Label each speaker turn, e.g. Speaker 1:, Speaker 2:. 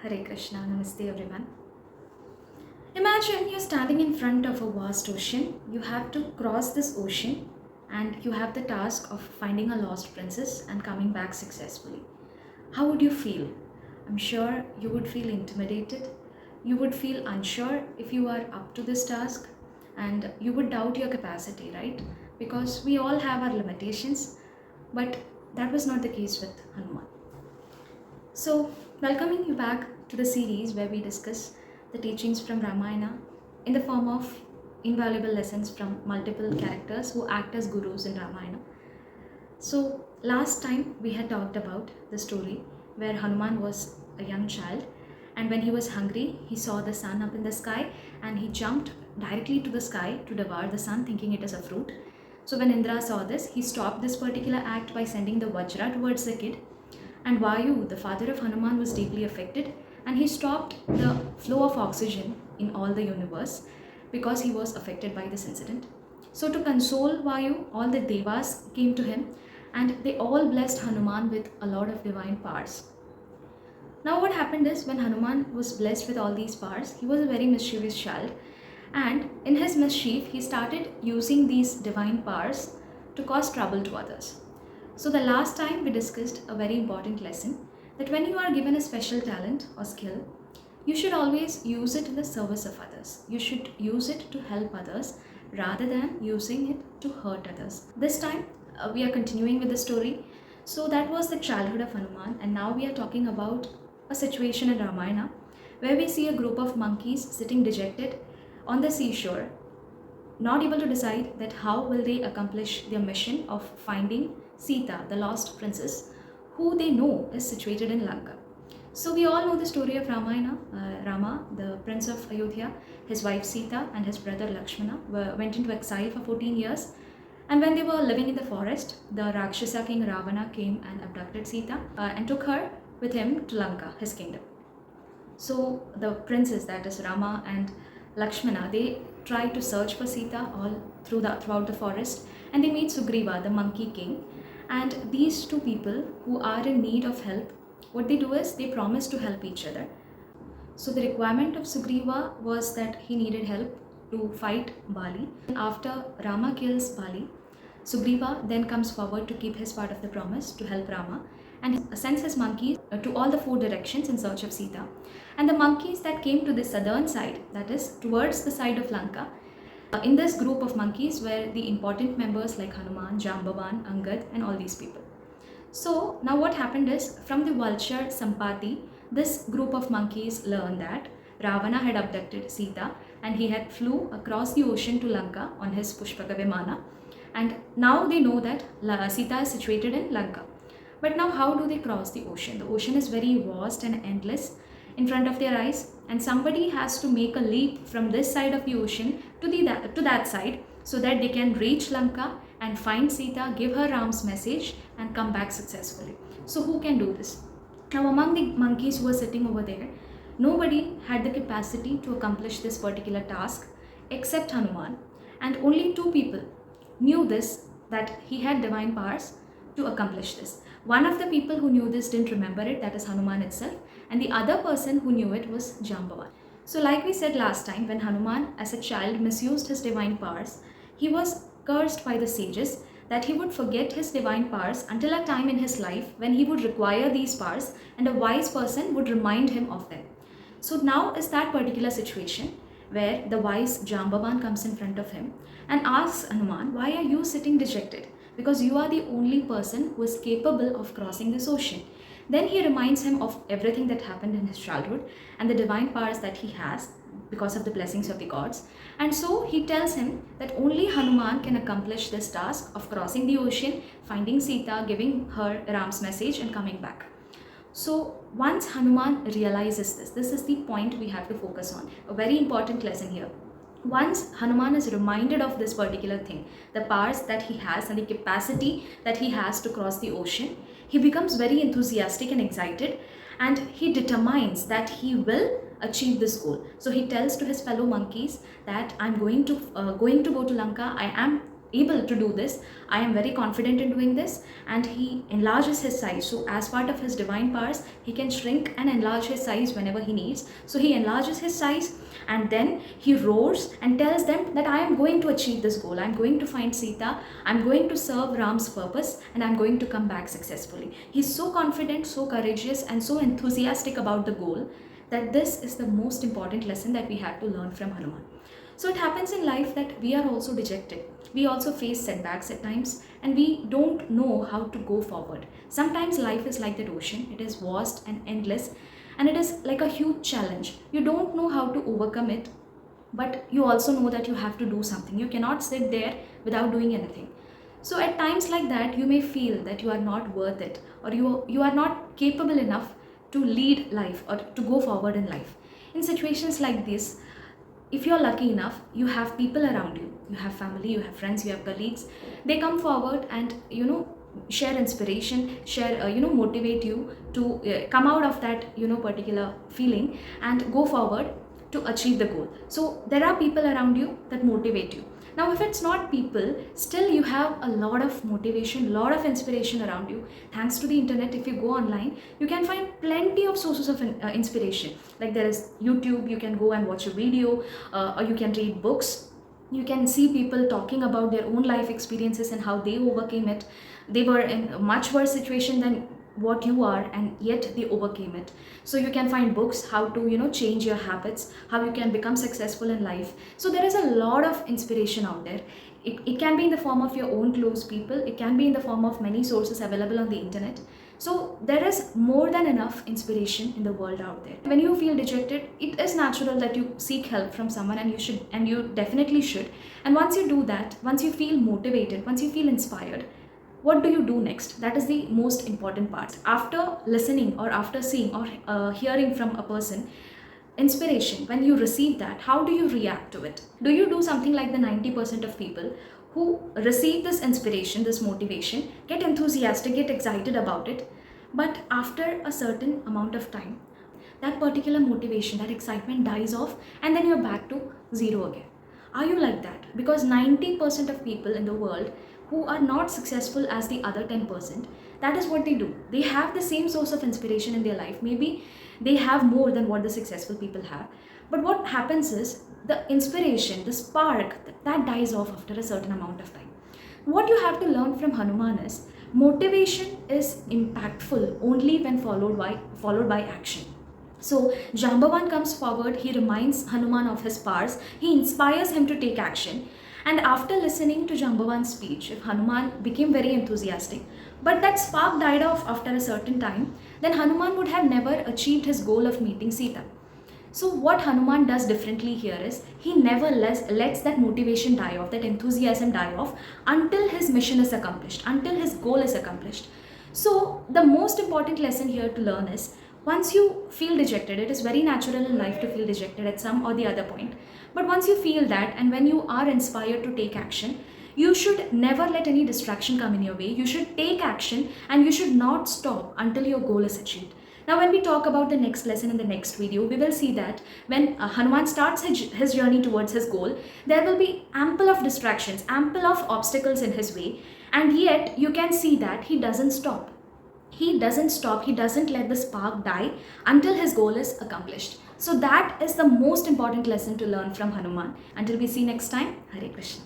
Speaker 1: Hare Krishna, Namaste everyone. Imagine you're standing in front of a vast ocean. You have to cross this ocean and you have the task of finding a lost princess and coming back successfully. How would you feel? I'm sure you would feel intimidated. You would feel unsure if you are up to this task and you would doubt your capacity, right? Because we all have our limitations, but that was not the case with Hanuman. So, welcoming you back to the series where we discuss the teachings from Ramayana in the form of invaluable lessons from multiple characters who act as gurus in Ramayana. So, last time we had talked about the story where Hanuman was a young child, and when he was hungry, he saw the sun up in the sky and he jumped directly to the sky to devour the sun, thinking it is a fruit. So, when Indra saw this, he stopped this particular act by sending the Vajra towards the kid. And Vayu, the father of Hanuman, was deeply affected and he stopped the flow of oxygen in all the universe because he was affected by this incident. So, to console Vayu, all the devas came to him and they all blessed Hanuman with a lot of divine powers. Now, what happened is when Hanuman was blessed with all these powers, he was a very mischievous child, and in his mischief, he started using these divine powers to cause trouble to others. So, the last time we discussed a very important lesson that when you are given a special talent or skill, you should always use it in the service of others. You should use it to help others rather than using it to hurt others. This time, we are continuing with the story. So, that was the childhood of Hanuman, and now we are talking about a situation in Ramayana where we see a group of monkeys sitting dejected on the seashore, not able to decide that how will they accomplish their mission of finding Sita, the lost princess, who they know is situated in Lanka. So we all know the story of Ramayana. Rama, the prince of Ayodhya, his wife Sita and his brother Lakshmana went into exile for 14 years. And when they were living in the forest, the Rakshasa king Ravana came and abducted Sita and took her with him to Lanka, his kingdom. So the princes, that is Rama and Lakshmana, they tried to search for Sita all throughout the forest, and they meet Sugriva, the monkey king. And these two people who are in need of help, what they do is they promise to help each other. So the requirement of Sugriva was that he needed help to fight Bali. After Rama kills Bali, Sugriva then comes forward to keep his part of the promise to help Rama and sends his monkeys to all the four directions in search of Sita. And the monkeys that came to the southern side, that is towards the side of Lanka, in this group of monkeys were the important members like Hanuman, Jambavan, Angad, and all these people. So now what happened is, from the vulture Sampati, this group of monkeys learned that Ravana had abducted Sita and he had flew across the ocean to Lanka on his Pushpaka Vimana. And now they know that Sita is situated in Lanka. But now how do they cross the ocean? The ocean is very vast and endless in front of their eyes, and somebody has to make a leap from this side of the ocean to that side so that they can reach Lanka and find Sita, give her Ram's message and come back successfully. So who can do this? Now among the monkeys who were sitting over there, nobody had the capacity to accomplish this particular task except Hanuman, and only two people knew this, that he had divine powers to accomplish this. One of the people who knew this didn't remember it, that is Hanuman itself, and the other person who knew it was Jambavan. So like we said last time, when Hanuman as a child misused his divine powers, he was cursed by the sages that he would forget his divine powers until a time in his life when he would require these powers and a wise person would remind him of them. So now is that particular situation where the wise Jambavan comes in front of him and asks Hanuman, why are you sitting dejected? Because you are the only person who is capable of crossing this ocean. Then he reminds him of everything that happened in his childhood and the divine powers that he has because of the blessings of the gods. And so he tells him that only Hanuman can accomplish this task of crossing the ocean, finding Sita, giving her Ram's message and coming back. So once Hanuman realizes this is the point we have to focus on. A very important lesson here. Once Hanuman is reminded of this particular thing, the powers that he has and the capacity that he has to cross the ocean, he becomes very enthusiastic and excited, and he determines that he will achieve this goal. So he tells to his fellow monkeys that I'm going to go to Lanka. I am able to do this. I am very confident in doing this. And he enlarges his size. So as part of his divine powers, he can shrink and enlarge his size whenever he needs. So he enlarges his size, and then he roars and tells them that I am going to achieve this goal. I'm going to find Sita. I'm going to serve Ram's purpose, and I'm going to come back successfully. He's so confident, so courageous, and so enthusiastic about the goal that this is the most important lesson that we have to learn from Hanuman. So it happens in life that we are also dejected. We also face setbacks at times, and we don't know how to go forward. Sometimes life is like that ocean. It is vast and endless, and it is like a huge challenge. You don't know how to overcome it, but you also know that you have to do something. You cannot sit there without doing anything. So at times like that, you may feel that you are not worth it, or you are not capable enough to lead life or to go forward in life. In situations like this, if you're lucky enough, you have people around you. You have family, you have friends, you have colleagues. They come forward and share inspiration, share motivate you to come out of that particular feeling and go forward to achieve the goal. So there are people around you that motivate you. Now if it's not people, still you have a lot of motivation, a lot of inspiration around you. Thanks to the internet, if you go online, you can find plenty of sources of inspiration. Like there is YouTube, you can go and watch a video, or you can read books. You can see people talking about their own life experiences and how they overcame it. They were in a much worse situation than what you are, and yet they overcame it. So you can find books how to change your habits, how you can become successful in life. So there is a lot of inspiration out there. It can be in the form of your own close people. It can be in the form of many sources available on the internet. So there is more than enough inspiration in the world out there. When you feel dejected, it is natural that you seek help from someone, and you definitely should. And once you do that, once you feel motivated, once you feel inspired, what do you do next? That is the most important part. After listening or after seeing or hearing from a person, inspiration, when you receive that, how do you react to it? Do you do something like the 90% of people who receive this inspiration, this motivation, get enthusiastic, get excited about it, but after a certain amount of time, that particular motivation, that excitement dies off, and then you're back to zero again? Are you like that? Because 90% of people in the world who are not successful as the other 10%, that is what they do. They have the same source of inspiration in their life. Maybe they have more than what the successful people have. But what happens is the inspiration, the spark, that dies off after a certain amount of time. What you have to learn from Hanuman is motivation is impactful only when followed by action. So Jambavan comes forward, he reminds Hanuman of his powers, he inspires him to take action. And after listening to Jambavan's speech, if Hanuman became very enthusiastic, but that spark died off after a certain time, then Hanuman would have never achieved his goal of meeting Sita. So what Hanuman does differently here is he never lets that motivation die off, that enthusiasm die off until his mission is accomplished, until his goal is accomplished. So the most important lesson here to learn is, once you feel dejected, it is very natural in life to feel dejected at some or the other point. But once you feel that, and when you are inspired to take action, you should never let any distraction come in your way. You should take action, and you should not stop until your goal is achieved. Now, when we talk about the next lesson in the next video, we will see that when Hanuman starts his journey towards his goal, there will be ample of distractions, ample of obstacles in his way, and yet you can see that he doesn't stop. He doesn't stop, he doesn't let the spark die until his goal is accomplished. So that is the most important lesson to learn from Hanuman. Until we see next time, Hare Krishna.